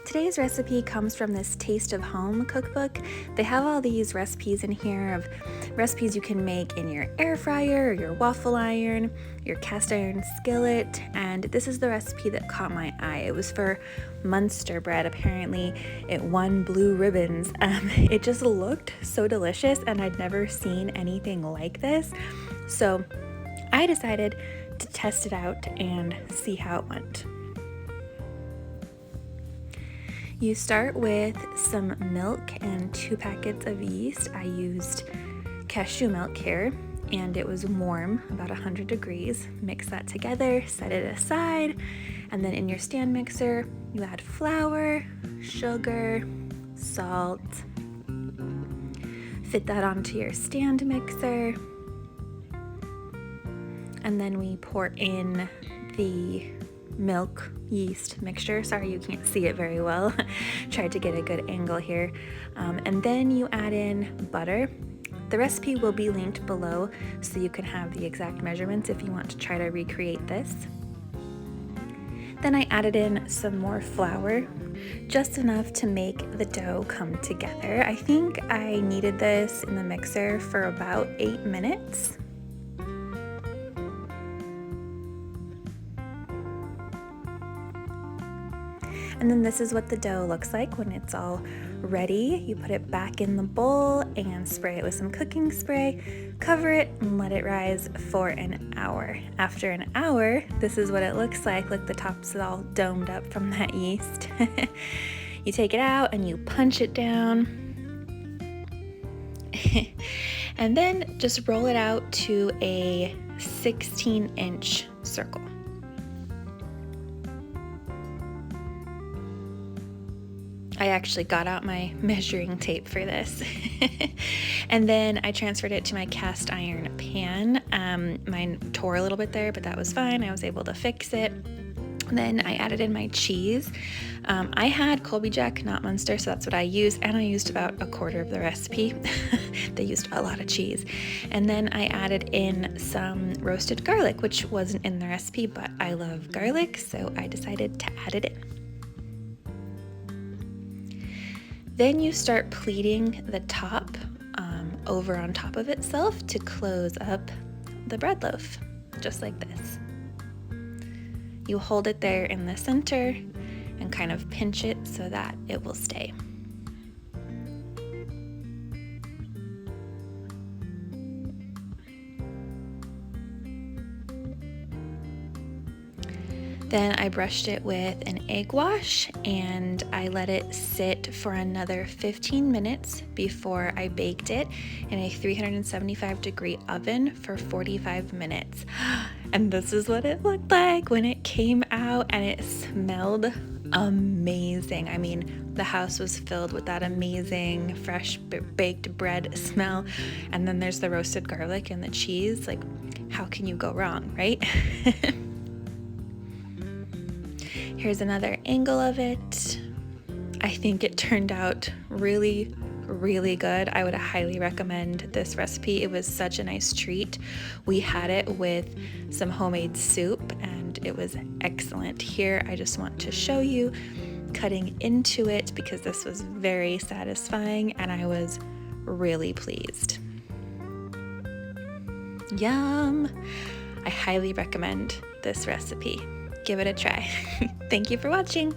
Today's recipe comes from this Taste of Home cookbook. They have all these recipes in here of recipes you can make in your air fryer or your waffle iron, your cast iron skillet, and this is the recipe that caught my eye. It was for Munster bread. Apparently it won blue ribbons. It just looked so delicious and I'd never seen anything like this. So I decided to test it out and see how it went. You start with some milk and 2 packets of yeast. I used cashew milk here and it was warm, about 100 degrees. Mix that together, set it aside, and then in your stand mixer, you add flour, sugar, salt. Fit that onto your stand mixer. And then we pour in the milk yeast mixture. Sorry you can't see it very well. Tried to get a good angle here. And then you add in butter. The recipe will be linked below so you can have the exact measurements if you want to try to recreate this. Then I added in some more flour, just enough to make the dough come together. I think I kneaded this in the mixer for about 8 minutes. And then this is what the dough looks like when it's all ready. You put it back in the bowl and spray it with some cooking spray, cover it and let it rise for an hour. After an hour, this is what it looks like. Look, the top's all domed up from that yeast. You take it out and you punch it down. And then just roll it out to a 16-inch circle. I actually got out my measuring tape for this. And then I transferred it to my cast iron pan. Mine tore a little bit there, but that was fine. I was able to fix it. Then I added in my cheese. I had Colby Jack, not Munster, so that's what I used, and I used about 1/4 of the recipe. They used a lot of cheese. And then I added in some roasted garlic, which wasn't in the recipe, but I love garlic, so I decided to add it in. Then you start pleating the top over on top of itself to close up the bread loaf, just like this. You hold it there in the center and kind of pinch it so that it will stay. Then I brushed it with an egg wash and I let it sit for another 15 minutes before I baked it in a 375-degree oven for 45 minutes. And this is what it looked like when it came out, and it smelled amazing. I mean, the house was filled with that amazing fresh baked bread smell. And then there's the roasted garlic and the cheese. Like, how can you go wrong, right? Here's another angle of it. I think it turned out really, really good. I would highly recommend this recipe. It was such a nice treat. We had it with some homemade soup and it was excellent. Here, I just want to show you cutting into it because this was very satisfying and I was really pleased. Yum! I highly recommend this recipe. Give it a try. Thank you for watching.